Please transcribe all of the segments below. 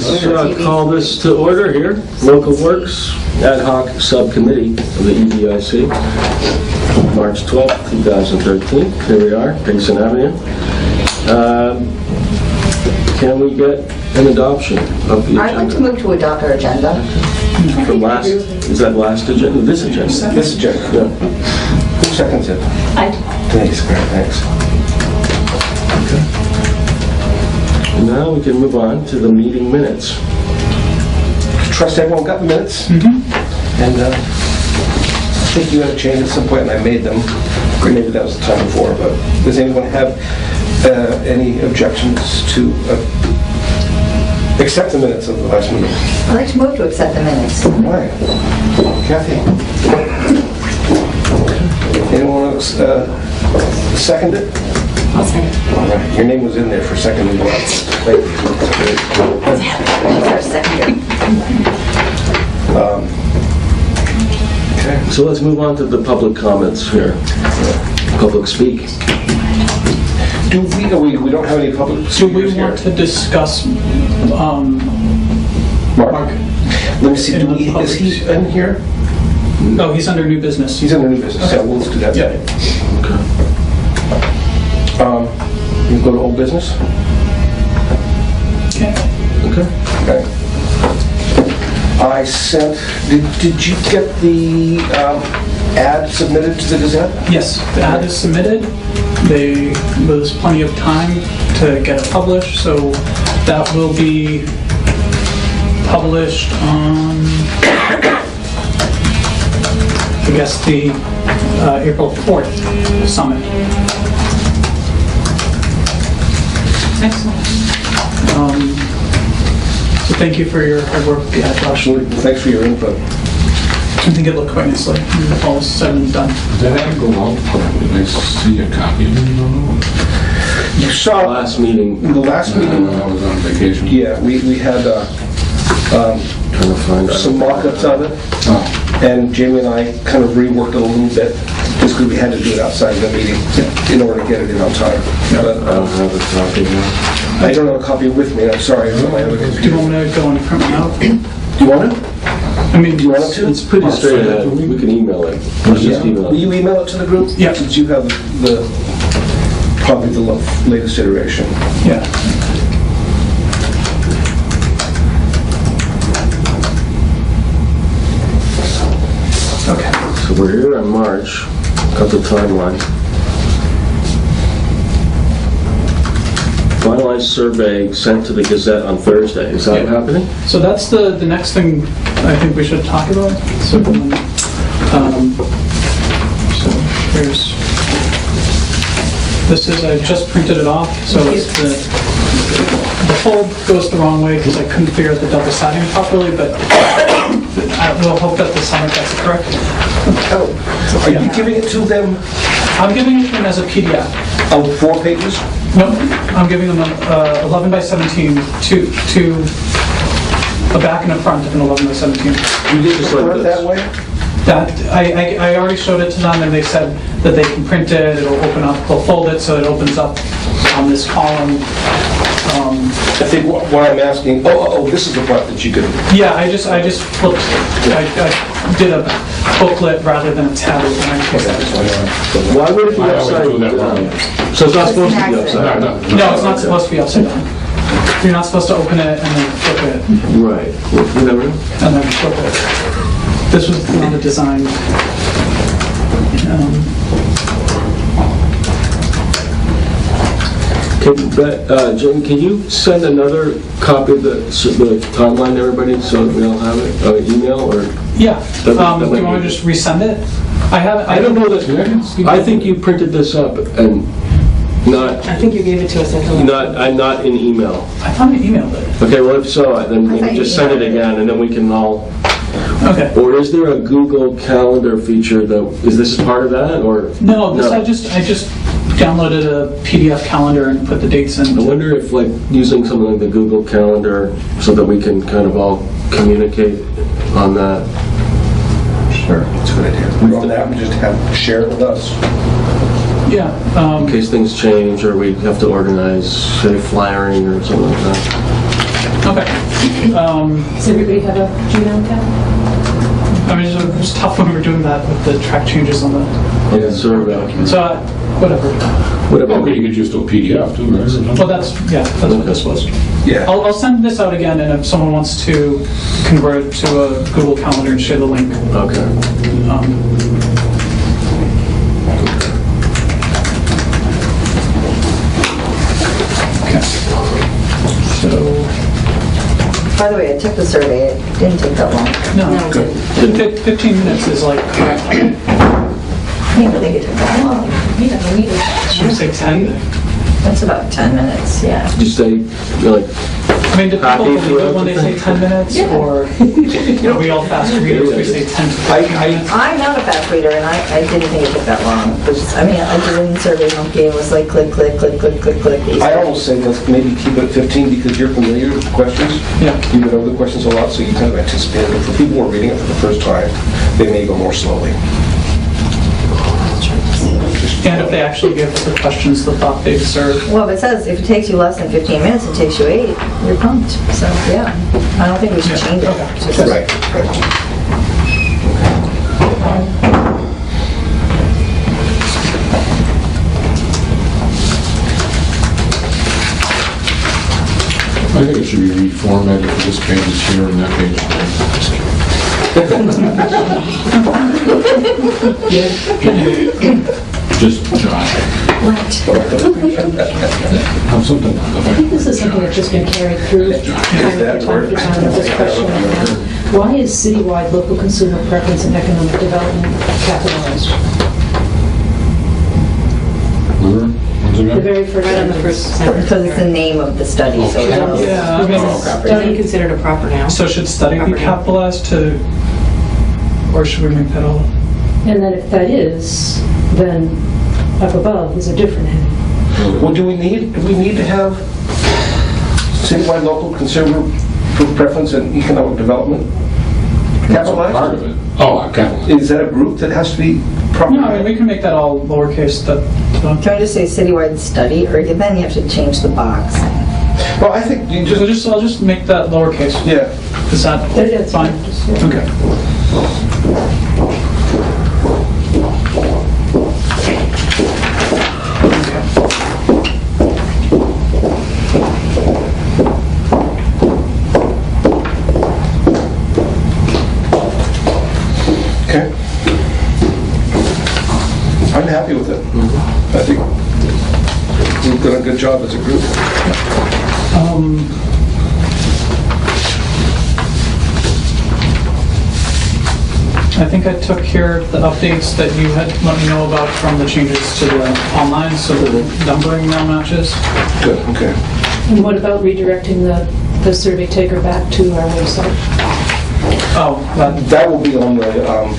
Let's call this to order here. Local Works Ad Hoc Subcommittee of the EDIC, March 12th, 2013. Here we are, Dixon Avenue. Can we get an adoption of the agenda? I'd like to move to adopt our agenda. From last, is that last agenda? This agenda? This agenda. Yeah. Who seconds it? I Denise, great, thanks. And now we can move on to the meeting minutes. Trust everyone got the minutes? And I think you had a change at some point and I made them. Maybe that was the time before, but does anyone have any objections to accept the minutes of the last meeting? I'd like to move to accept the minutes. All right. Kathy? Anyone else second it? I'll second. All right. Your name was in there for seconding. Thank you. For a second. Okay. So let's move on to the public comments here. Public speak. Do we don't have any public Do speakers we here? want to discuss Mark. Mark? Let me see, is he in here? No, he's under new business. He's in the new business, yeah, we'll do that. Yeah. You go to old business? Okay. Okay. I sent, did you get the ad submitted to the Gazette? Yes, the ad is submitted. There was plenty of time to get it published, so that will be published on, I guess, the April 4th summit. Excellent. So thank you for your hard work with the ad, Josh. Thanks for your input. I think it looked quite nicely. All said and done. Did that go out? Did I see a copy of it? You saw Last meeting. the last meeting, I was on vacation. yeah, we had Trying to find some mock-ups of it, Oh, and Jamie and I kind of reworked it a little bit, just because we had to do it outside of the meeting in order to get it in on time. But, I don't have a copy now. I don't have a copy with me, I'm sorry. It's on my other Do you computer. want me to go and print one out? Do you want it? I mean, Do you want it to? It's pretty straight ahead. We can email it. Let's just email Will it. you email it to the group? Yeah. Since you have probably the latest iteration. yeah. Okay. So we're here in March. Got the timeline. Finalized survey sent to the Gazette on Thursday. Is that Yeah. happening? So that's the next thing I think we should talk about. So, so here's, this is, I just printed it off, so it's the fold goes the wrong way because I couldn't figure out the double siding properly, but I will hope that the summit gets it correct. Oh, are you giving it to them I'm giving it to them as a PDF. on 4 pages? No, I'm giving them 11 by 17 to a back and a front of an 11 by 17. You did just like Prefer it this. that way? That, I already showed it to them and they said that they can print it, it'll open up, they'll fold it so it opens up on this column. I think what I'm asking, this is the part that you could, Yeah, I just flipped, I did a booklet rather than a tablet. Why would it be I always upside do that down? wrong. So it's not supposed to be upside down? No, it's not supposed to be upside down. You're not supposed to open it and then flip it, Right. Whatever. and then flip it. This was not a design. Jim, can you send another copy of the timeline to everybody so we all have it? Email or? Yeah, That do might you want be- to just resend it? I don't know that. I think you printed this up and not. I think you gave it to us at the last. I'm not in email. I thought I emailed it. Okay, well, if so, then I maybe thought just you send it emailed it. again, and then we can all, Okay. or is there a Google Calendar feature that, is this part of that, or? No, I just downloaded a PDF calendar and put the dates in. I wonder if, like, using something like the Google Calendar so that we can kind of all communicate on that. sure, it's a good idea. We've done that, we just have, share it with us. Yeah. In case things change, or we have to organize, say, flyering or something like that. Okay. Does everybody have a Gmail account? I mean, it was tough when we were doing that with the track changes on the Yeah, survey. So, whatever. Whatever. Okay, you could just do a PDF too, right? Well, that's what this was. Yeah. I'll send this out again, and if someone wants to convert it to a Google Calendar and share the link. Okay. Okay. So, By the way, I took the survey. It didn't take that long. no, Good. 15 minutes is like, I didn't even think it took that long. should we say 10? That's about 10 minutes, yeah. Did you say, like, I mean, do people Happy believe it throughout when they the say thing? 10 minutes, or are we all fast readers, we say 10 to 15 minutes? I'm not a fast reader, and I didn't think it took that long. I mean, I did it in Survey Monkey. It was like click, click, click, click, click, click. I almost say let's maybe keep it at 15 because you're familiar with the questions. Yeah. You've been over the questions a lot, so you kind of anticipate it. For people who are reading it for the first time, they may go more slowly. And if they actually give the questions the thought they deserve. Well, if it says if it takes you less than 15 minutes, it takes you 8, you're pumped. So, yeah. I don't think we should change it. Okay. It's just- Right. I think it should be reformatted for this page is here and that page is there. Just Josh. Have something. I think this is something that's just been carried through. that word? This question. Why is citywide local consumer preference and economic development capitalized? Where? Once The again? very first. Right on the first sentence. Because it's the name of the study, so it's all- Yeah, I mean, Study considered a proper noun. so should study be Property. capitalized to, or should we make that all? And then if that is, then up above is a different heading. Well, do we need to have citywide local consumer preference and economic development That's a part capitalized? of it. Oh, capitalized. Is that a group that has to be properly? No, I mean, we can make that all lowercase, Can I just say citywide study, or then you have to change the box? Well, I think you just, I'll just make that lowercase. yeah. Is that That's fine? Okay. Okay. I'm happy with it. I think we've done a good job as a group. I think I took care of the updates that you had let me know about from the changes to the online, so the numbering now matches. Good, okay. And what about redirecting the survey taker back to our website? Oh, that, That will be on the, on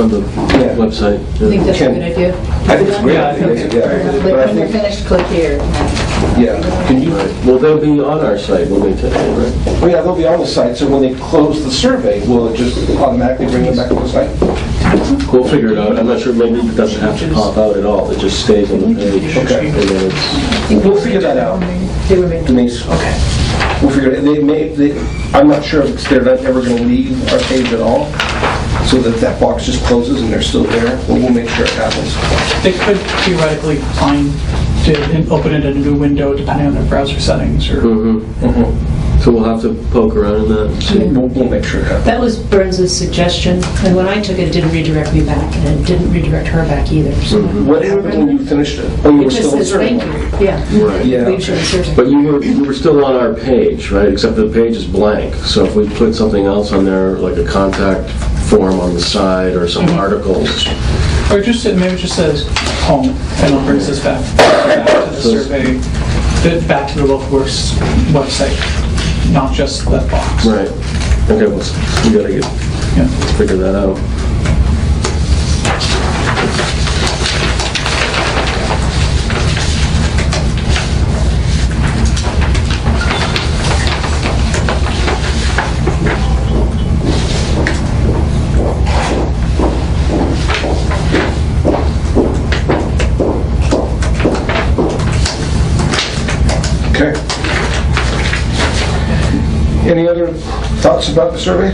the Yeah. website? I think that's a good idea. I think it's great. Yeah, I think Yeah, but Like I when you're think, finished, click here. yeah. Can you, Right. Well, they'll be on our site, will they, today, right? well, yeah, they'll be on the site, so when they close the survey, will it just automatically bring them back to the site? We'll figure it out. I'm not sure, maybe it doesn't have to pop out at all. It just stays on the page. Okay. And then it's, We'll figure that out. They were made. Denise. Okay. We'll figure it, I'm not sure if they're not ever going to leave our page at all, so that box just closes and they're still there. We'll make sure it happens. they could theoretically find to open it in a new window depending on their browser settings or. so we'll have to poke around in that and see. We'll make sure it happens. That was Burns' suggestion, and when I took it, it didn't redirect me back, and it didn't redirect her back either. So What happened when you finished it? Oh, you it were just still says inserting thank one. you. Yeah. Right. Yeah. Leaves you inserting. But you were still on our page, right? Except the page is blank. So if we put something else on there, like a contact form on the side or some articles, Or just, maybe it just says home, and it brings us back to the survey, back to the local works website, not just that box. right? Okay, well, we gotta Yeah. figure that out. Okay. Any other thoughts about the survey?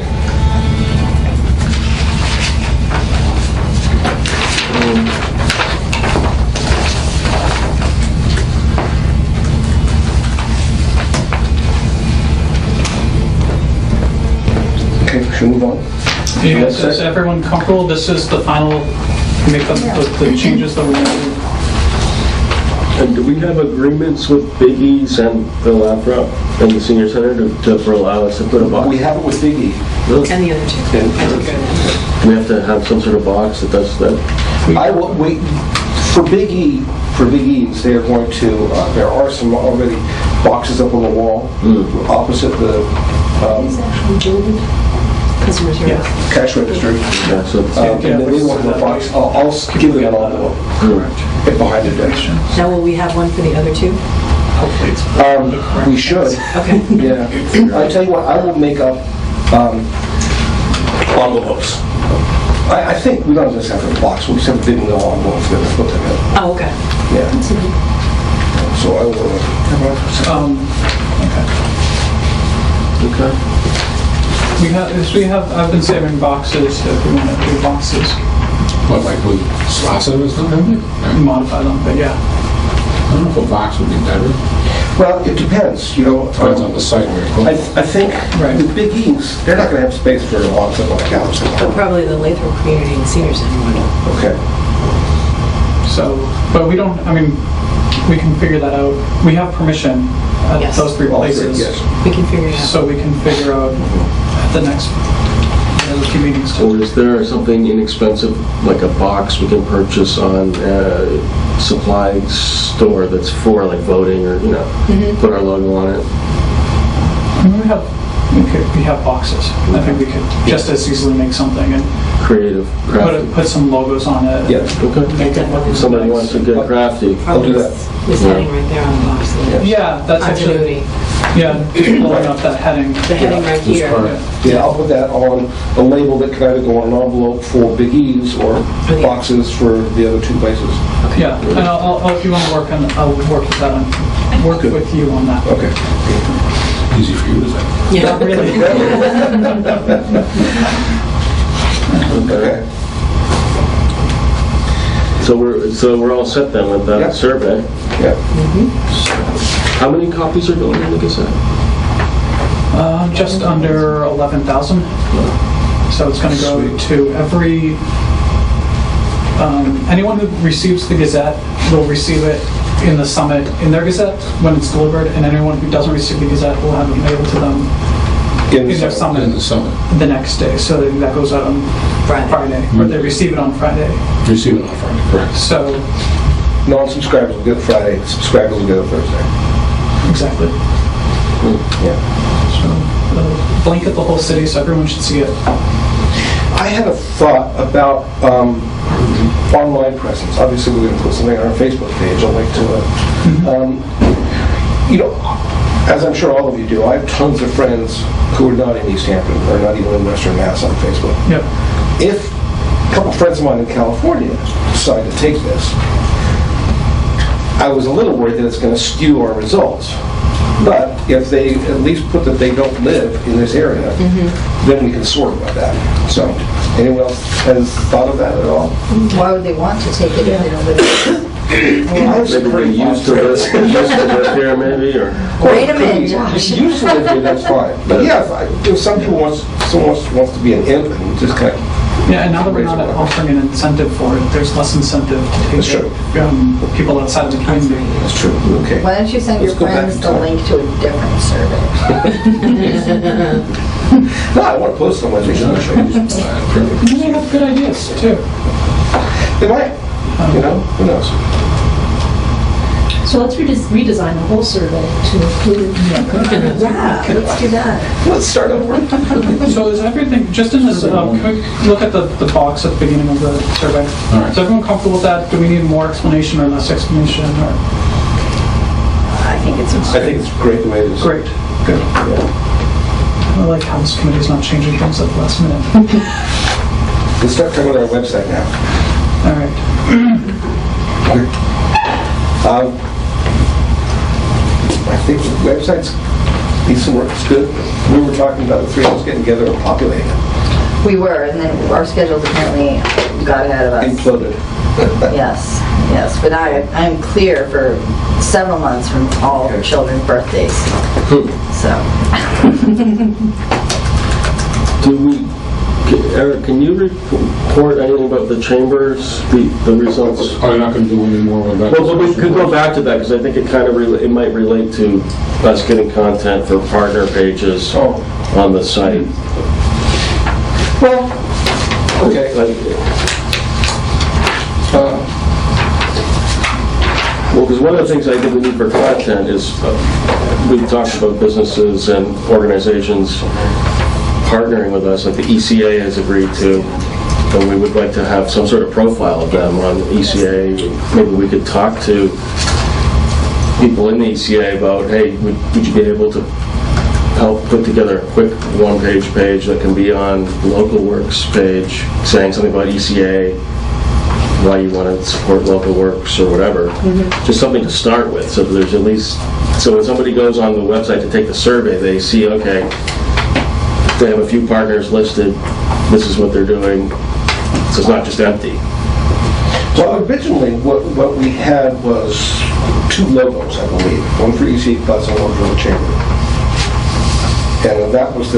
Okay, should we move on? Yes, is everyone comfortable? This is the final makeup, the changes that we're going to do. And do we have agreements with Big E's and Phil Afro and the senior center to allow us to put a box? We have it with Big E. Really? And the other two. Do we have to have some sort of box that does that? I will wait for Big E's. They are going to. There are some already boxes up on the wall opposite the It's actually building. Customer service. cash register. Yeah, so And then they want a box. I'll give them an envelope behind the desk. Now, will we have one for the other two? Hopefully it's We should. Okay. Yeah. I tell you what, I will make up envelopes. I think we don't just have a box. We just have a big mill envelope that we put them in. Oh, okay. Yeah. So I will. Okay. Okay. I've been saving boxes if we want to do boxes, What, like with salsa or something? I modify them, but yeah. don't know if a box would be better. Well, it depends. You know. Depends on the site where I it goes. think Right. with Big E's, they're not going to have space for a box up on a couch. But probably the Lathrop Community and Senior Center one. Okay. So, but we don't, I mean, we can figure that out. We have permission at Yes. those three All three, places. yes. We can figure it out. So we can figure out at the next few meetings. Or is there something inexpensive, like a box we can purchase on a supply store that's for like voting or, you know, put our logo on it? I mean, we have boxes. I think we could just as easily make something and Creative, crafty. put some logos on it. Yeah. Okay. Make it look If somebody nice. wants to get crafty. I'll do that. This heading right there on the box. Yeah, that's actually, Continuity. yeah, pulling up that heading. The heading right here. Yeah, I'll put that on a label that can either go on an envelope for Big E's or the- boxes for the other two places. Yeah, and if you want to work on, I'll work with that, work with you on that. Okay. Easy for you to say. Yeah. Not really. Okay. So we're all set then with Yeah. that survey. Yeah. How many copies are going in the Gazette? Just under 11,000. So it's going to go to every, anyone who receives the Gazette will receive it in the Summit in their Gazette when it's delivered, and anyone who doesn't receive the Gazette will have it mailed to them in their In Summit the summit. the next day. So that goes out on Friday, or they receive it on Friday. Receive it on Friday, correct. So, Non-subscribers will get it Friday, subscribers will get it Thursday. exactly. Yeah. So, blanket the whole city so everyone should see it. I had a thought about online presence. Obviously, we're going to put something on our Facebook page, a link to it. You know, as I'm sure all of you do, I have tons of friends who are not in Easthampton, or not even in Western Mass on Facebook. Yep. If a couple friends of mine in California decide to take this, I was a little worried that it's going to skew our results. But if they at least put that they don't live in this area, then we can sort about that. So, anyone else has thought of that at all? Why would they want to take it if they don't live Maybe they used to live here maybe, or? Wait a minute, Josh. If you used to live here, that's fine. But yeah, if some people someone wants to be an imp and just kind of, Yeah, and now that we're not offering an incentive for it, there's less incentive to take That's true. it, people outside of the community. that's true, okay. Why don't you send your Let's go back friends in the time. link to a different survey? No, I want to post on my Facebook. And they have good ideas, too. They might, you know, who knows? So let's redesign the whole survey to include. Yeah, let's do that. Let's start over. So is everything, just in this, can we look at the box at the beginning of the survey? All right. Is everyone comfortable with that? Do we need more explanation or less explanation? Or I think it's I think it's great the way it is. Great, good. I like how this committee's not changing things at the last minute. Let's start talking about our website now. All right. I think the website's Decent work, it's good. We were talking about the three of us getting together and populating it. We were, and then our schedules apparently got ahead of us. Imploded. Yes, yes, but I'm clear for several months from all her children's birthdays, so. Eric, can you report anything about the chambers, the results? Are you not going to do any more with that? Well, we could go back to that, because I think it kind of, it might relate to us getting content for partner pages on the site. Well, okay. Well, because one of the things I think we need for content is, we've talked about businesses and organizations partnering with us, like the ECA has agreed to, and we would like to have some sort of profile of them on ECA. Maybe we could talk to people in the ECA about, hey, would you be able to help put together a quick one-page page that can be on Local Works page, saying something about ECA, why you want to support Local Works or whatever. Just something to start with, so that there's at least, so when somebody goes on the website to take the survey, they see, okay, they have a few partners listed, this is what they're doing, so it's not just empty. Well, originally, what we had was two logos, I believe. One for EC Plus and one for the Chamber. And that was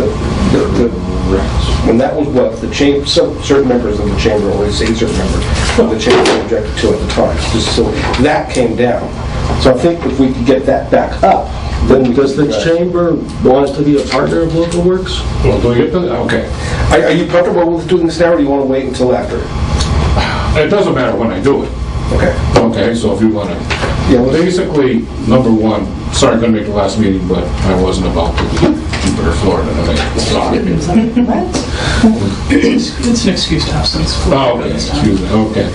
when that was what the Chamber, certain members of the Chamber, or say certain members of the Chamber objected to at the time. So that came down. So I think if we could get that back up, then Does the Chamber want to be a partner of Local Works? Well, do we get that? Okay. Are you comfortable with doing this now, or do you want to wait until after? It doesn't matter when I do it. Okay. Okay, so if you want to... Yeah, well, Basically, number one, sorry I couldn't make the last meeting, but I wasn't about to Jupiter, Florida tonight. Sorry. It's an excuse to have some school. Oh, okay, excuse me, okay.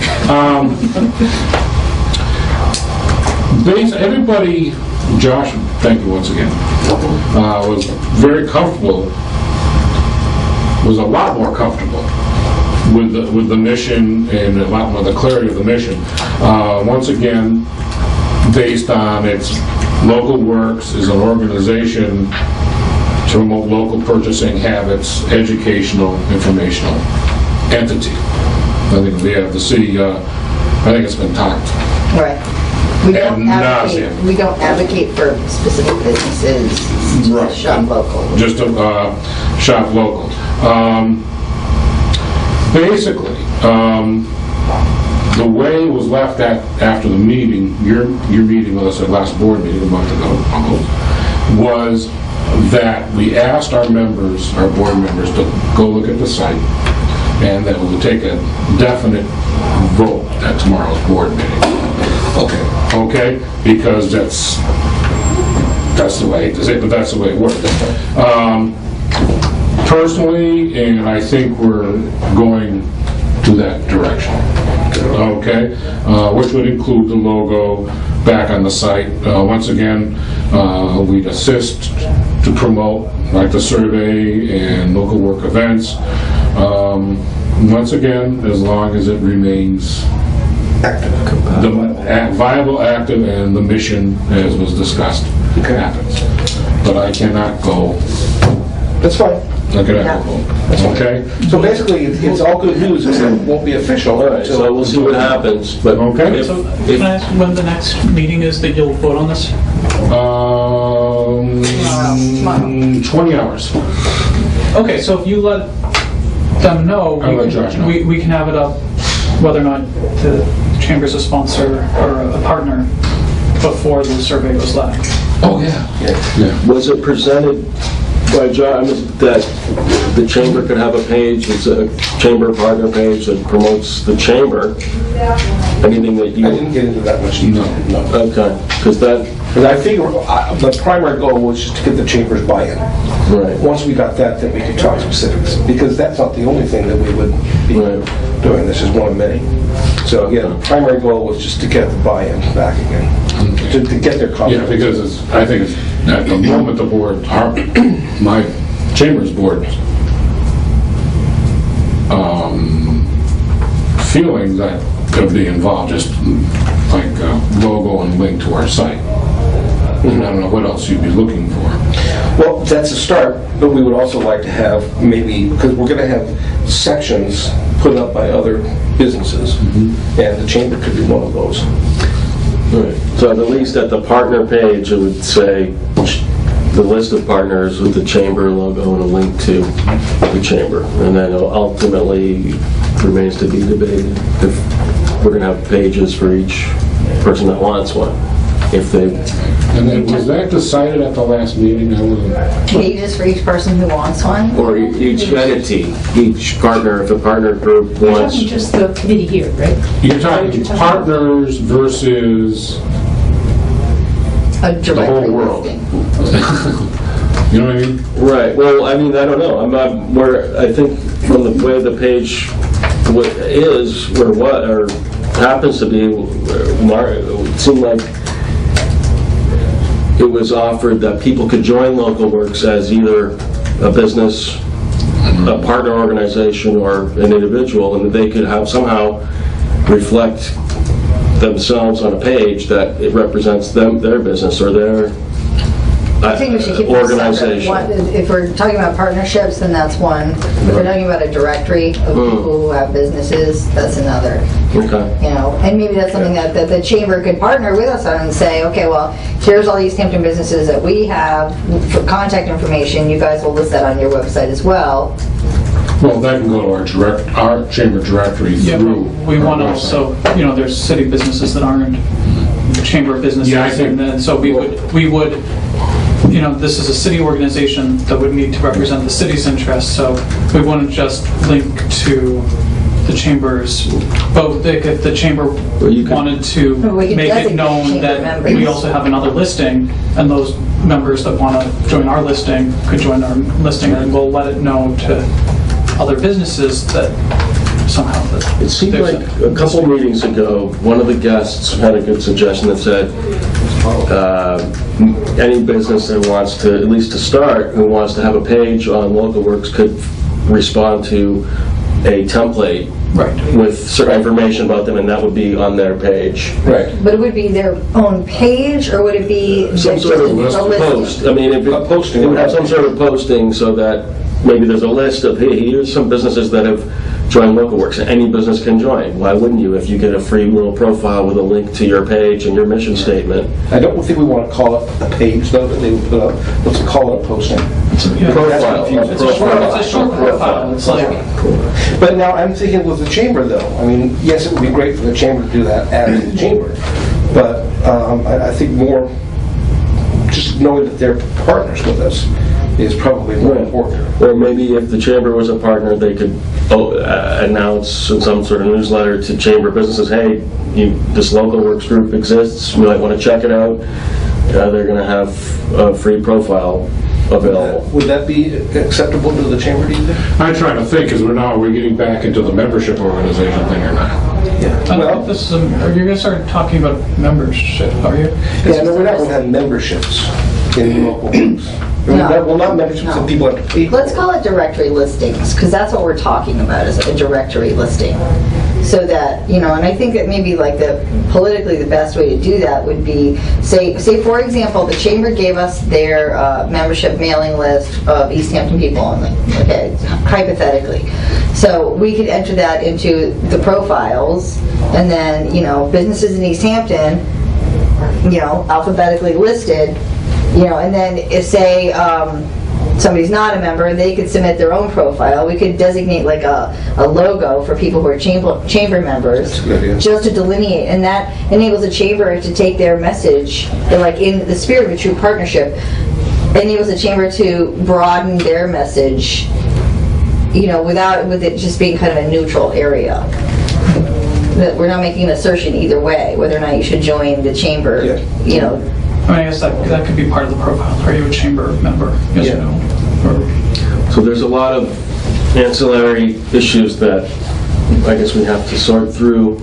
Everybody, Josh, thank you once again, was very comfortable, was a lot more comfortable with the mission and a lot more the clarity of the mission. Once again, based on its Local Works is an organization to promote local purchasing habits, educational, informational entity. I think we have the city, I think it's been talked. Right. We don't advocate for specific businesses, Right. just shop local. Just to shop local. Basically, the way it was left at after the meeting, your meeting with us at last board meeting a month ago, almost, was that we asked our members, our board members, to go look at the site, and that we would take a definite vote at tomorrow's board meeting. Okay, because that's the way, I hate to say it, but that's the way it works. Personally, and I think we're going to that direction. Okay, which would include the logo back on the site. Once again, we'd assist to promote like the survey and local work events. Once again, as long as it remains viable, active, and the mission, as was discussed, happens. But I cannot go. That's fine. I cannot go. Okay. So basically, it's all good news, except it won't be official. All right, so we'll see what happens, but Okay. So can I ask when the next meeting is that you'll vote on this? 20 hours. Okay, so if you let them know, I'll let Josh know. we can have it up, whether or not the Chamber's a sponsor or a partner, before the survey goes live. Oh, yeah. was it presented by John that the Chamber could have a page, it's a Chamber partner page that promotes the Chamber? Anything that you... I didn't get into that much detail. No. Okay, because that... Because I figure the primary goal was just to get the Chamber's buy-in. Right. Once we got that, then we could talk specifics, because that's not the only thing that we would be doing. This is one of many. So yeah, the primary goal was just to get the buy-in back again, to get their confidence. Yeah, because I think it's, at the moment the board, my Chamber's board, feeling that could be involved, just like a logo and link to our site. And I don't know what else you'd be looking for. Well, that's a start, but we would also like to have maybe, because we're going to have sections put up by other businesses, and the chamber could be one of those. Right. So at least at the partner page, it would say the list of partners with the chamber logo and a link to the chamber. And then ultimately remains to be debated if we're going to have pages for each person that wants one. If they... And then was that decided at the last meeting? I wasn't... Pages for each person who wants one? Or each entity, each partner, if a partner group We're wants... talking just the committee here, right? You're talking partners versus A the directory whole world. listing. You know what I mean? Right, well, I mean, I don't know. I think from the way the page is, or happens to be, it seemed like it was offered that people could join Local Works as either a business, a partner organization, or an individual, and that they could have somehow reflect themselves on a page that it represents them, their business, or their I think we should keep it organization. separate. If we're talking about partnerships, then that's one. If we're talking about a directory of people who have businesses, that's another. Okay. You know, and maybe that's something that the chamber could partner with us on and say, okay, well, here's all these Easthampton businesses that we have for contact information. You guys will list that on your website as well. Well, that can go to our chamber directory Yeah, through. but we want to our also, website. there's city businesses that aren't chamber businesses. Yeah, I think- And then, so we would, this is a city organization that would need to represent the city's interests, so we wouldn't just link to the chambers, but if the chamber you could- wanted to We could make it designate known chamber that members. we also have another listing, and those members that want to join our listing could join our listing, and we'll let it know to other businesses that somehow that It seemed there's like a couple meetings ago, one of the guests had a good suggestion that said, any business that wants to, at least to start, who wants to have a page on Local Works could respond to a template Right. with certain information about them, and that would be on their page. Right. But it would be their own page, or would it be Some just sort of a listing? post. I mean, if A posting. it would have some sort of posting so that maybe there's a list of, hey, here's some businesses that have joined Local Works. Any business can join. Why wouldn't you if you get a free little profile with a link to your page and your mission statement? I don't think we want to call it a page, though, that they would put up. Let's call it a posting. Yeah. Profile. It's a short profile. It's like, But now I'm thinking with the chamber, though. I mean, yes, it would be great for the chamber to do that as the chamber, but I think more just knowing that they're partners with us is probably more important. Or maybe if the chamber was a partner, they could announce in some sort of newsletter to chamber businesses, hey, this Local Works group exists, you might want to check it out. They're going to have a free profile available. Would that be acceptable to the chamber, do you think? I'm trying to think, because we're getting back into the membership organization thing or not. Yeah. I don't think this is, are you guys start talking about membership, are you? Yeah, no, we're not going to have memberships in Local Works. No. Well, not memberships that people have to pay for. Let's call it directory listings, because that's what we're talking about, is a directory listing. So that, and I think that maybe like politically the best way to do that would be, say for example, the chamber gave us their membership mailing list of Easthampton people only, okay, hypothetically. So we could enter that into the profiles, and then, businesses in Easthampton, alphabetically listed, and then if, say, somebody's not a member, they could submit their own profile. We could designate like a logo for people who are chamber members, That's a good idea. just to delineate, and that enables the chamber to take their message, and like in the spirit of a true partnership, enables the chamber to broaden their message, with it just being kind of a neutral area. That we're not making an assertion either way, whether or not you should join the chamber, Yeah. I guess that could be part of the profile. Are you a chamber member? Yes or no? So there's a lot of ancillary issues that I guess we have to sort through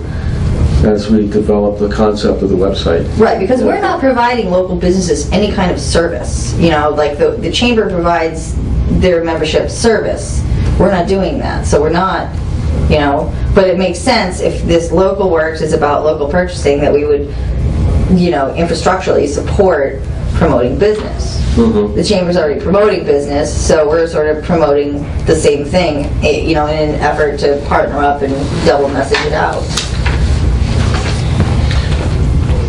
as we develop the concept of the website. Right, because we're not providing local businesses any kind of service. Like the chamber provides their membership service. We're not doing that, so we're not, but it makes sense if this Local Works is about local purchasing, that we would, infrastructurally support promoting business. The chamber's already promoting business, so we're sort of promoting the same thing, in an effort to partner up and double message it out.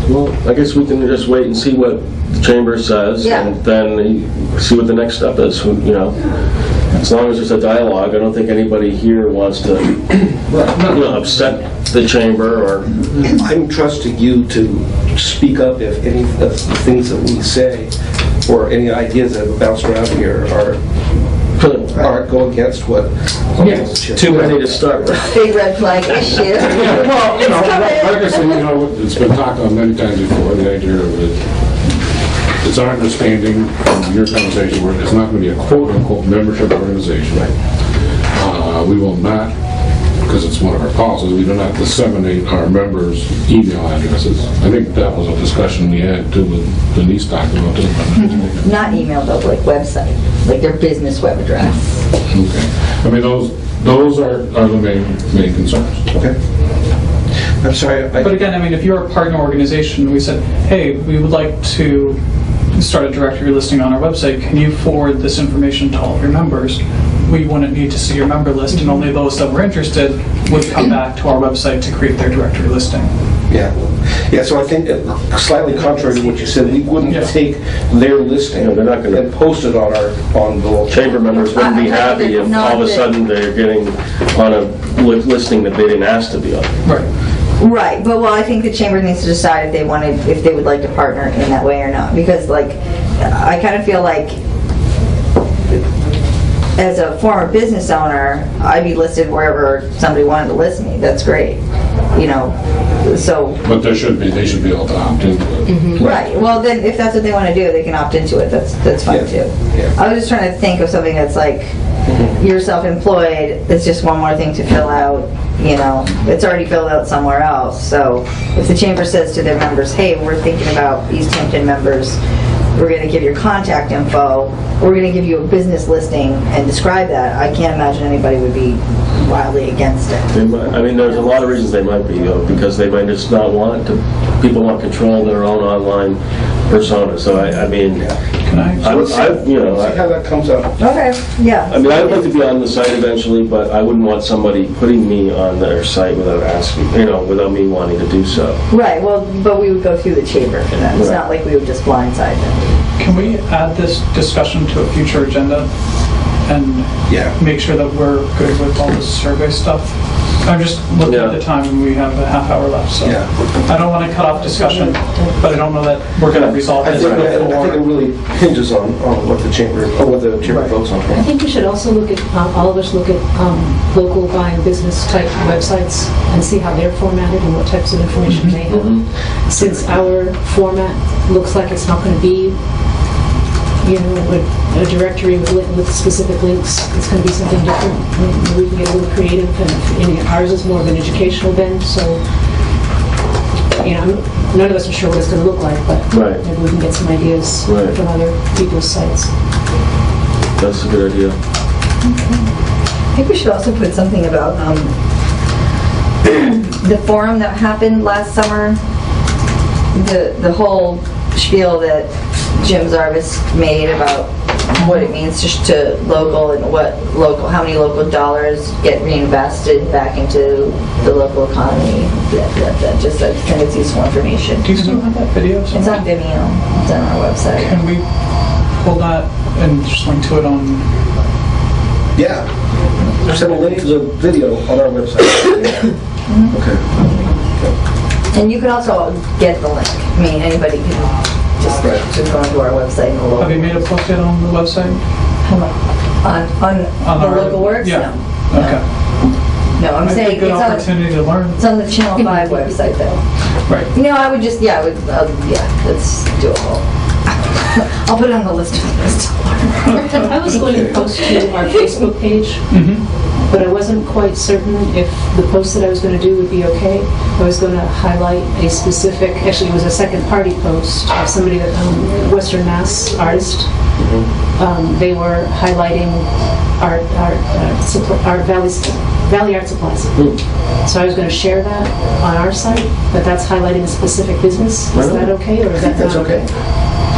Well, I guess we can just wait and see what the chamber says, Yeah. and then see what the next step is, As long as there's a dialogue, I don't think anybody here wants to, upset the chamber or... I'm trusting you to speak up if any of the things that we say or any ideas that have bounced around here are go against what... Too many to start with. Big red flag issue. Well, like I said, it's been talked on many times before, the idea of it. It's our understanding from your conversation where it's not going to be a quote-unquote membership organization. We will not, because it's one of our policies, we do not disseminate our members' email addresses. I think that was a discussion we had too with Denise talking about this. Not email though, like website, like their business web address. Okay. I mean, those are the main concerns. Okay. I'm sorry. But again, I mean, if you're a partner organization, we said, hey, we would like to start a directory listing on our website. Can you forward this information to all of your members? We wouldn't need to see your member list, and only those that were interested would come back to our website to create their directory listing. Yeah. So I think slightly contrary to what you said, we wouldn't take their listing they're not gonna and post it on the Chamber members wouldn't be happy if all of a sudden they're getting on a listing that they didn't ask to be on. Right. Right, but I think the chamber needs to decide if they would like to partner in that way or not, because I kind of feel like as a former business owner, I'd be listed wherever somebody wanted to list me. That's great, so. But they should be able to opt into it. Right, well then, if that's what they want to do, they can opt into it, that's fine too. Yeah. I was just trying to think of something that's like, you're self-employed, it's just one more thing to fill out, it's already filled out somewhere else. So if the chamber says to their members, hey, we're thinking about Easthampton members, we're going to give your contact info, we're going to give you a business listing and describe that, I can't imagine anybody would be wildly against it. There's a lot of reasons they might be, because they might just not want to, people want control of their own online persona. So Can I? See how that comes out. Okay, yeah. I'd like to be on the site eventually, but I wouldn't want somebody putting me on their site without asking, without me wanting to do so. Right, but we would go through the chamber for that. It's not like we would just blindside them. Can we add this discussion to a future agenda and make sure that we're good with all this survey stuff? I'm just looking at the time and we have a half hour left, so I don't want to cut off discussion, but I don't know that we're going to resolve this I think it really hinges on what the chamber votes on. I think we should also look at, all of us look at local buying business type websites and see how they're formatted and what types of information they have. Since our format looks like it's not going to be a directory with specific links, it's going to be something different. We can get a little creative, and ours is more of an educational bend, so none of us are sure what it's going to look like, but maybe we can get some ideas from other people's sites. That's a good idea. I think we should also put something about the forum that happened last summer, the whole spiel that Jim Zarvis made about what it means to local and how many local dollars get reinvested back into the local economy. Just I think it's useful information. Do you still have that video? It's on Vimeo. It's on our website. Can we pull that and just link to it on? Yeah. Send a link to the video on our website. Okay. And you can also get the link. Anybody can just go onto our website and Have you made a post yet on the website? on the local works? Yeah. No. Okay. No, I'm saying Good opportunity to learn. it's on the Channel 5 website though. Right. I would just, that's doable. I'll put it on the list. I was going to post to our Facebook page, but I wasn't quite certain if the post that I was going to do would be okay. I was going to highlight a specific, actually it was a second party post of somebody that, Western Mass artist. They were highlighting art Valley Art Supplies. So I was going to share that on our site, but that's highlighting a specific business. Is that okay, or is that That's not okay.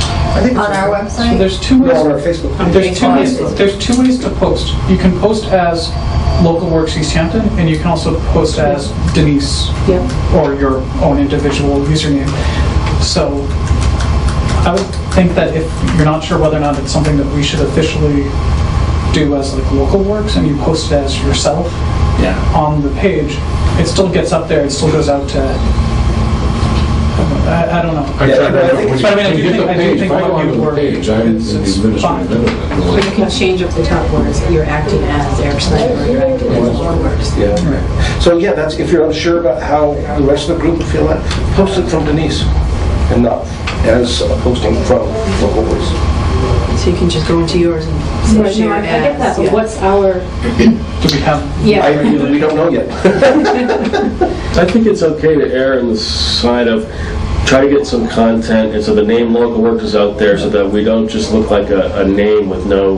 I think it's On our okay. website? So there's two No, ways. on our Facebook. There's two ways to post. You can post as Local Works Easthampton, and you can also post as Denise Yep. or your own individual username. So I would think that if you're not sure whether or not it's something that we should officially do as like Local Works, and you post it as yourself on the page, it still gets up there, it still goes out to, I don't know. I tried to, when But I mean, I you do get think- the I do page, think if I go what you onto the were- page, I'm in the it's administrative fine. editor. But you can change up the top words, you're acting as Eric Snyder, or you're acting as Local Works. Yeah. So yeah, that's, if you're unsure about how the rest of the group feel that, post it from Denise and not as a posting from Local Works. So you can just go into yours and say Right, no, share I get that, as. but yeah. what's our, Do we have? yeah, We don't know yet. I think it's okay to err on the side of try to get some content, and so the name Local Works is out there so that we don't just look like a name with no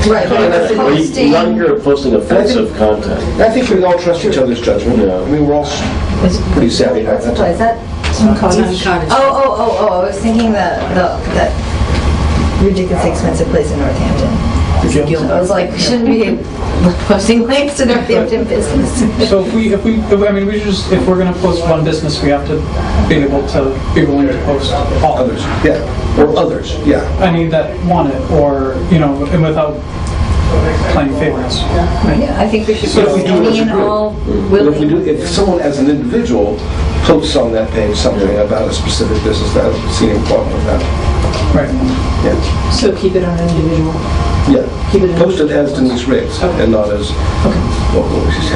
Right, but if it's Well, posting, you're not here posting offensive content. I think we all trust each other's judgment. Yeah. I mean, we're all pretty savvy about what's the that. place, that? some cottage. Cottage. Oh, I was thinking that ridiculously expensive place in Northampton. I was like, we shouldn't be posting links to Northampton business. So I mean, we should just, if we're gonna post one business, we have to be able to be willing to post all. Others, yeah, or others, yeah. I mean, that want it, or, you know, and without playing favorites. Yeah, I think we should So if we post do it as any a and group, all But if we do, willing. if someone as an individual posts on that page something about a specific business, that I don't see any problem with that. Right. Yeah, So keep it on individual. yeah. Keep it in- Post it as Denise Riggs and not as Local Works.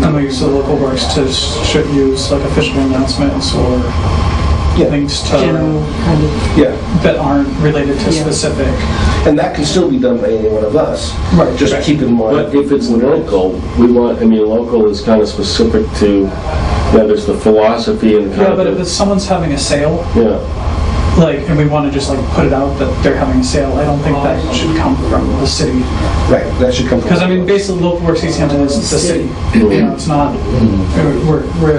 And we use the Local Works to should use like official announcements or Yeah, links General to, kind of, yeah. that aren't related to Yeah. specific. And that can still be done by any one of us. Right. Just keep in mind. But if it's local, we want, I mean, local is kind of specific to, there's the philosophy and kind Yeah, of but if the, it's someone's having a sale, yeah. like, and we want to just like put it out that they're having a sale, I don't think that should come from the city. Right, that should come from. Because I mean, basically, Local Works Easthampton is the city. You know, it's not.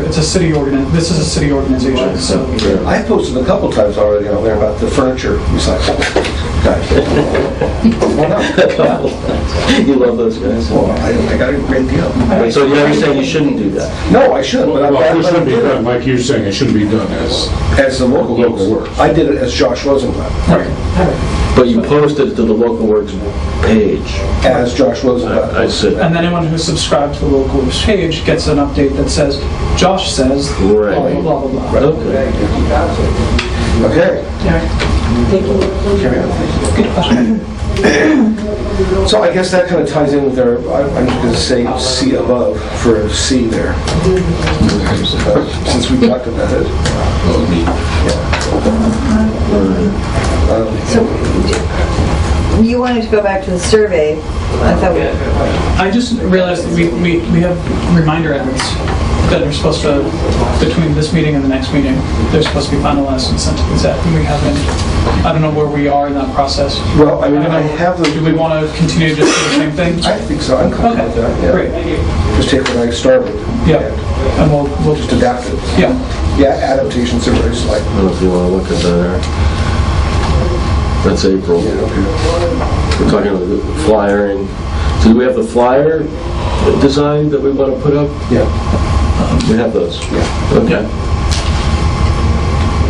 It's a city This is a city organization. So I've posted a couple times already on there about the furniture recycling guys. Why not? You love those guys. Well, I got a great deal. But so you're saying you shouldn't do that? No, I shouldn't, but Well, it shouldn't be I done, like you're saying, it shouldn't be done as, as the Local Local Works. Works. I did it as Josh Rosenblatt. But you posted to the Local Works page. As Josh Rosenblatt. I see. and then anyone who's subscribed to the Local Works page gets an update that says, Josh says, blah, Right. blah, blah, blah, blah. Okay. Okay. Carry on. Good question. So I guess that kind of ties in with our, I'm just going to say C above for C there. Since we talked about it. So, you wanted to go back to the survey. I thought I just realized that we have reminder edits that are supposed to, between this meeting and the next meeting, they're supposed to be finalized and sent to Gazette, and we haven't. I don't know where we are in that process. Well, I mean, don't I know, have the... do we want to continue to just do the same thing? I think so, I'm comfortable with that, yeah. Great. Just take what I started. Yeah, and we'll Just adapt it. yeah. Yeah, adaptations are very slight. I don't know if you want to look at that. That's April. Yeah, okay. We're talking about the flyering. So do we have the flyer design that we want to put up? Yeah, We have those. yeah. Okay.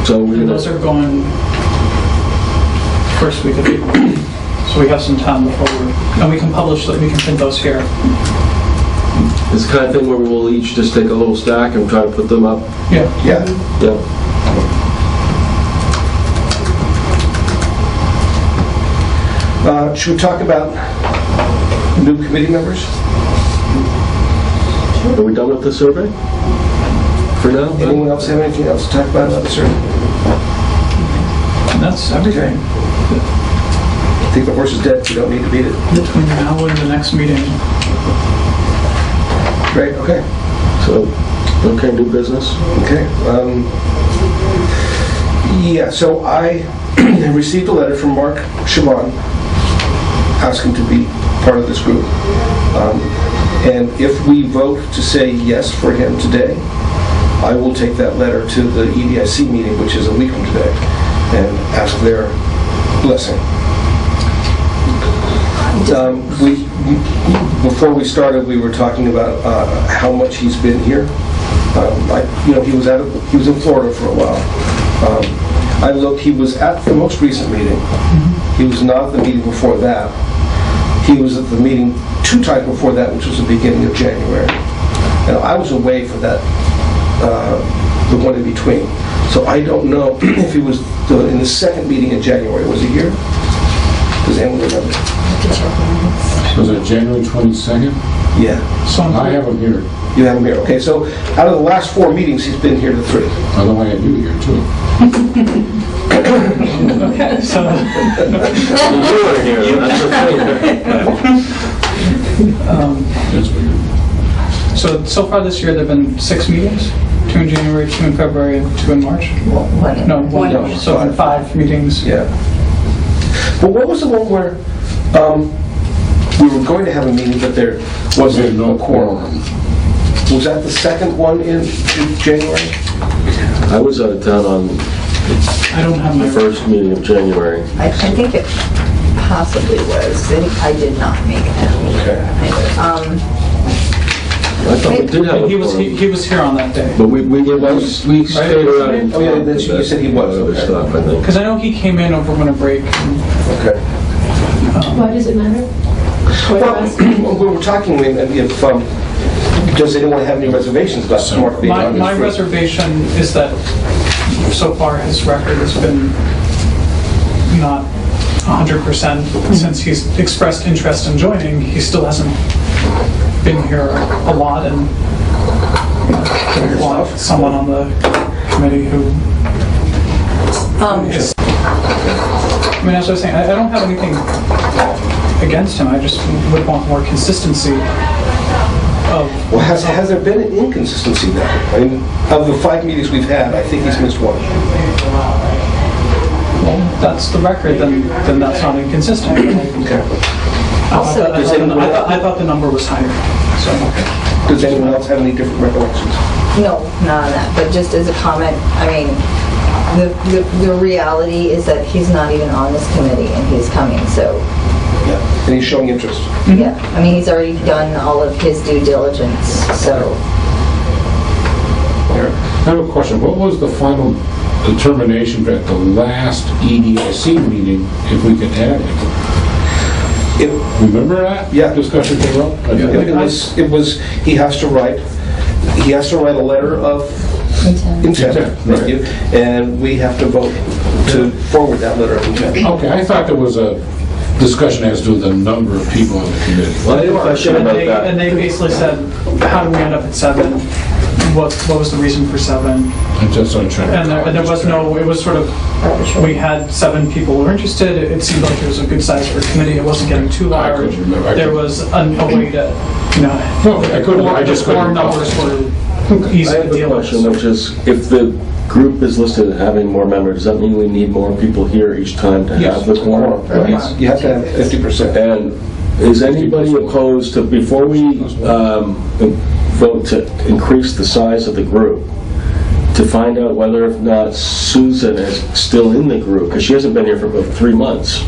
So we're And gonna, those are going first week of April. So we have some time before and we can publish, we can print those here. it's the kind of thing where we will each just take a little stack and try to put them up. Yeah. Yeah. Yeah. Should we talk about new committee members? Are we done with the survey? For now? Anyone else have anything else to talk about the survey? And that's everything. I think the horse is dead, we don't need to beat it. Between now and the next meeting. Great, okay. So, okay, new business? Okay. Yeah, so I received a letter from Mark Chabon asking to be part of this group. And if we vote to say yes for him today, I will take that letter to the EDIC meeting, which is a week from today, and ask their blessing. Before we started, we were talking about how much he's been here. He was in Florida for a while. I looked. He was at the most recent meeting. He was not at the meeting before that. He was at the meeting 2 times before that, which was the beginning of January. And I was away for that, the one in between. So I don't know if he was in the second meeting in January. Was he here? Does anyone remember? Was it January 22nd? Yeah. I have him here. You have him here. Okay, so out of the last 4 meetings, he's been here to 3. Although I had you here too. Okay, so, You were here, that's the That's weird. so far this year, there've been 6 meetings, 2 in January, 2 in February, and 2 in March. No, one. No, So 5 meetings. Yeah. But what was the one where we were going to have a meeting, but there wasn't No a quorum? Was that the second one in January? I was out of town on I don't have my the first meeting of January. I think it possibly was. I did not make it. Okay. I thought we did have a He was quorum. he was here on that day. But we stayed around. Oh, yeah, you said he was. Other Okay. stuff, I think. Because I know he came in over winter break. Okay. Why does it matter? Well, we were talking, if, does anyone have any reservations about Mark being on this My group? reservation is that so far his record has been not 100% since he's expressed interest in joining. He still hasn't been here a lot, and we want someone on the committee who is. I mean, as I was saying, I don't have anything against him. I just would want more consistency of. Well, has there been an inconsistency there? I mean, of the 5 meetings we've had, I think he's missed 1. Well, that's the record, then that's not inconsistent. Okay. I thought the number was higher, so. Does anyone else have any different recollections? No, not on that, but just as a comment, I mean, the reality is that he's not even on this committee and he's coming, so, Yeah. And he's showing interest. yeah. I mean, he's already done all of his due diligence, so. Eric? I have a question. What was the final determination at the last EDIC meeting if we could add it? Remember that? Yeah. Discussion came up? It was, he has to write a letter of intent, thank you, and we have to vote to forward that letter of intent. Okay, I thought there was a discussion as to the number of people on the committee. Well, I have a question about that. And they basically said, how did we end up at 7? What was the reason for 7? And that's what I'm trying to... And there was no, it was sort of, we had 7 people who were interested. It seemed like it was a good size for a committee. It wasn't getting too I large. couldn't remember. There was a way to, No, I couldn't, I just the quorum couldn't... numbers were easy I to have a deal with. question, which is, if the group is listed as having more members, does that mean we need more people here each time to Yes. have the quorum? Yes, you have to have 50%. And is anybody opposed to, before we vote to increase the size of the group, to find out whether or not Susan is still in the group, because she hasn't been here for about 3 months.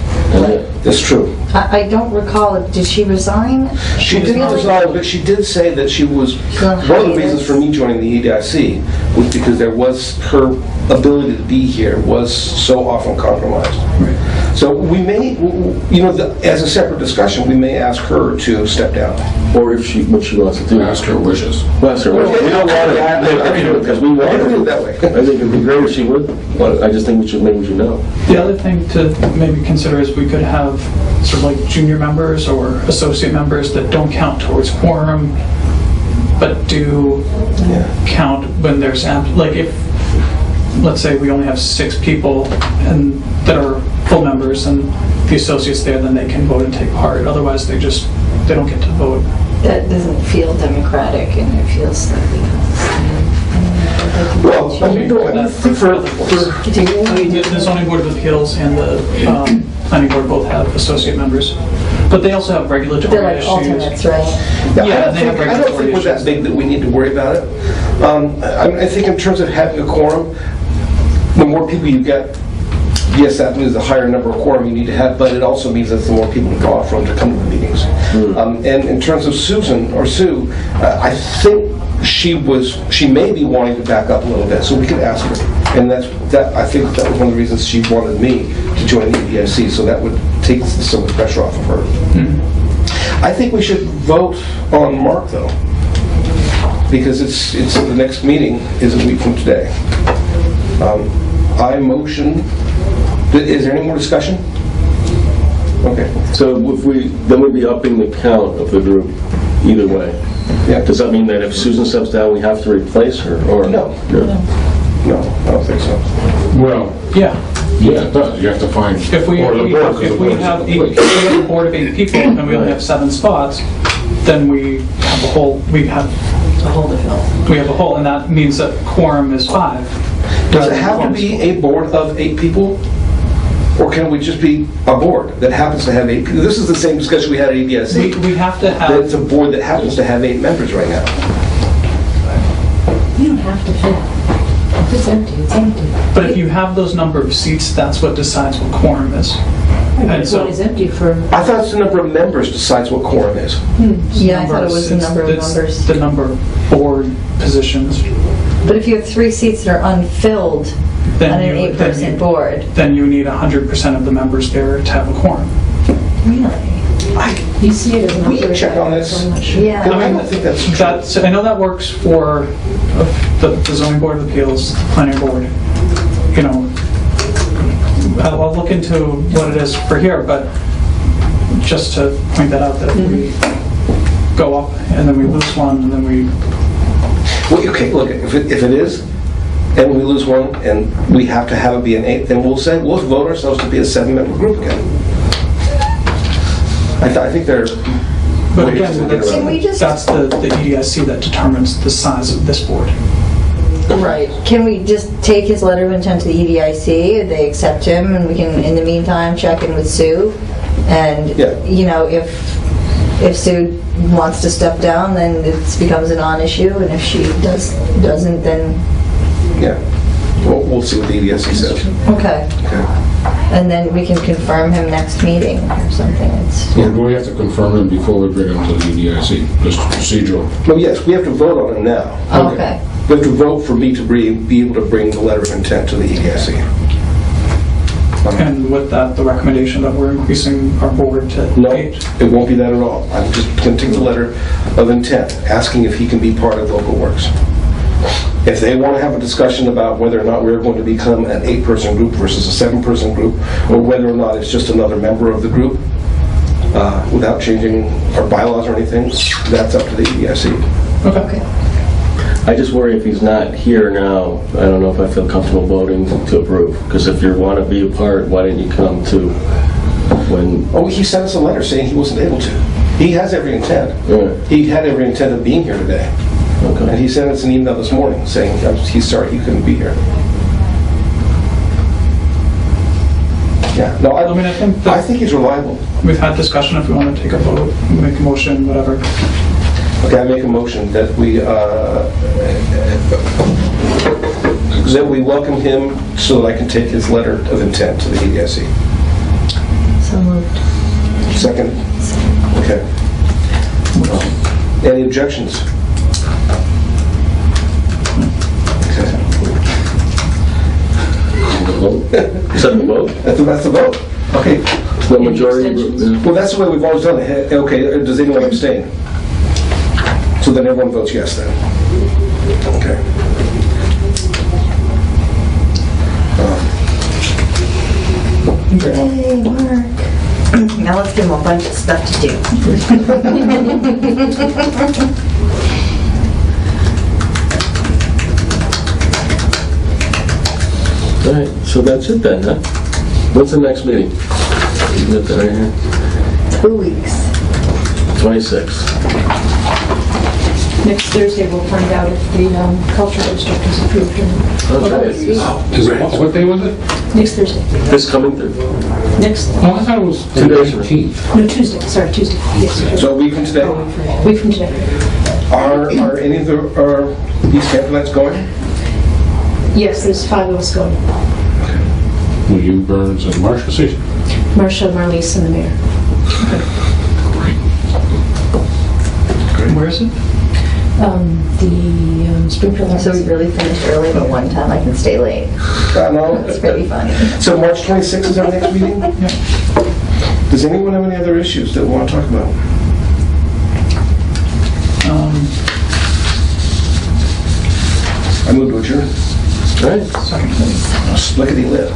That's true. I don't recall, did she resign? She didn't resign, but she did say that she was, on one of the hiatus. reasons for me joining the EDIC was because there was, her ability to be here was so often compromised. So we may, as a separate discussion, we may ask her to step down. Or if what she wants to do. Ask her wishes. Well, sir, we don't want it, because we want I do it it. that way. I think it'd be great if she would. I just think maybe we should know. The other thing to maybe consider is we could have sort of like junior members or associate members that don't count towards quorum, but do count when there's, like if, let's say we only have 6 people and that are full members and the associates there, then they can vote and take part. Otherwise, they don't get to vote. That doesn't feel democratic and it feels slightly. Well, I mean, The zoning board of appeals and the planning board both have associate members, but they also have regulatory They're like issues. alternates, right? Yeah, they have I don't regulatory think we're that issues. big that we need to worry about it. I think in terms of having a quorum, the more people you get, yes, that means the higher number of quorum you need to have, but it also means that the more people to draw from to come to the meetings. And in terms of Susan, or Sue, I think she may be wanting to back up a little bit, so we could ask her. And I think that was one of the reasons she wanted me to join the EDIC, so that would take some of the pressure off of her. I think we should vote on Mark, though, because it's the next meeting is a week from today. I motion. Is there any more discussion? Okay. So if then we'd be upping the count of the group either way. Yeah. Does that mean that if Susan steps down, we have to replace her? Or No, I don't think so. Well, Yeah. yeah, it does. You have to find. If we have a board of 8 people and we only have 7 spots, then we have a hole, A whole to fill. we have a hole, and that means that quorum is 5. Does it have to be a board of 8 people? Or can we just be a board that happens to have 8 people? This is the same discussion we had at EDIC. We have to That it's a have, board that happens to have 8 members right now. You don't have to fill. If it's empty, it's empty. but if you have those number of seats, that's what decides what quorum is. And If so one is empty for, I thought it's the number of members decides what quorum is. Yeah, I thought it was the number of It's members. the number of board positions. But if you have 3 seats that are unfilled Then on an you- 8-person board, Then you need 100% of the members there to have a quorum. really? you see it as a We number. can check on this. So much. Yeah. I don't think that's true. I know that works for the zoning board of appeals, the planning board. You know, I'll look into what it is for here, but just to point that out, that if we go up and then we lose one and then we, Well, okay, look, if it is, and we lose one, and we have to have it be an 8, then we'll vote ourselves to be a 7-member group again. I think they're but ways again, to get that's, around it. that's the EDIC that determines the size of this board. Right. Can we just take his letter of intent to the EDIC, they accept him, and we can, in the meantime, check in with Sue? And, Yeah. you know, if Sue wants to step down, then it becomes a non-issue, and if she doesn't, then, Yeah. We'll see what the EDIC says. okay. Okay. And then we can confirm him next meeting or something. Or do we have to confirm him before we bring him to the EDIC? Just procedural. No, yes, we have to vote on it now. Okay. We have to vote for me to be able to bring the letter of intent to the EDIC. And with that, the recommendation that we're increasing our board to No, 8. it won't be that at all. I'm just going to take the letter of intent, asking if he can be part of Local Works. If they want to have a discussion about whether or not we're going to become an 8-person group versus a 7-person group, or whether or not it's just another member of the group, without changing our bylaws or anything, that's up to the EDIC. Okay. I just worry if he's not here now, I don't know if I feel comfortable voting to approve. Because if you want to be a part, why didn't you come to when... Oh, he sent us a letter saying he wasn't able to. He has every intent. He had every intent of being here today. And Okay. he sent us an email this morning saying he's sorry he couldn't be here. Yeah, no, I mean, I think I that think he's reliable. we've had discussion if we want to take a vote, make a motion, whatever. Okay, I make a motion that we welcome him so that I can take his letter of intent to the EDIC. So moved. Second? Okay. Any objections? Okay. Is that the vote? That's the vote. Okay. The majority? Abstentions? Well, that's the way we've always done it. Okay, does anyone abstain? So then everyone votes yes then. Okay. Yay, Mark. Now let's give him a bunch of stuff to do. All right, so that's it then, huh? What's the next meeting? You got that right here? 2 weeks. 26. Next Thursday, we'll find out if the cultural district is approved or not. Okay. Is it, what day was it? Next Thursday. This coming through? Next, Oh, I thought it was the 2 days. 19th. no, Tuesday, sorry, Tuesday. Yes. So a week from today, Week from today. are any of these Easthamptonites going? Yes, there's 5 of us going. Will you, Burns, and Marcia see? Marcia, Marlies, and the mayor. Where is it? The Springfield So we Arts. really finished early, but one time I can stay late. I know. It's pretty funny. So March 26th is our next meeting? Does anyone have any other issues that we want to talk about? I move to adjourn. All right. Slickety lip.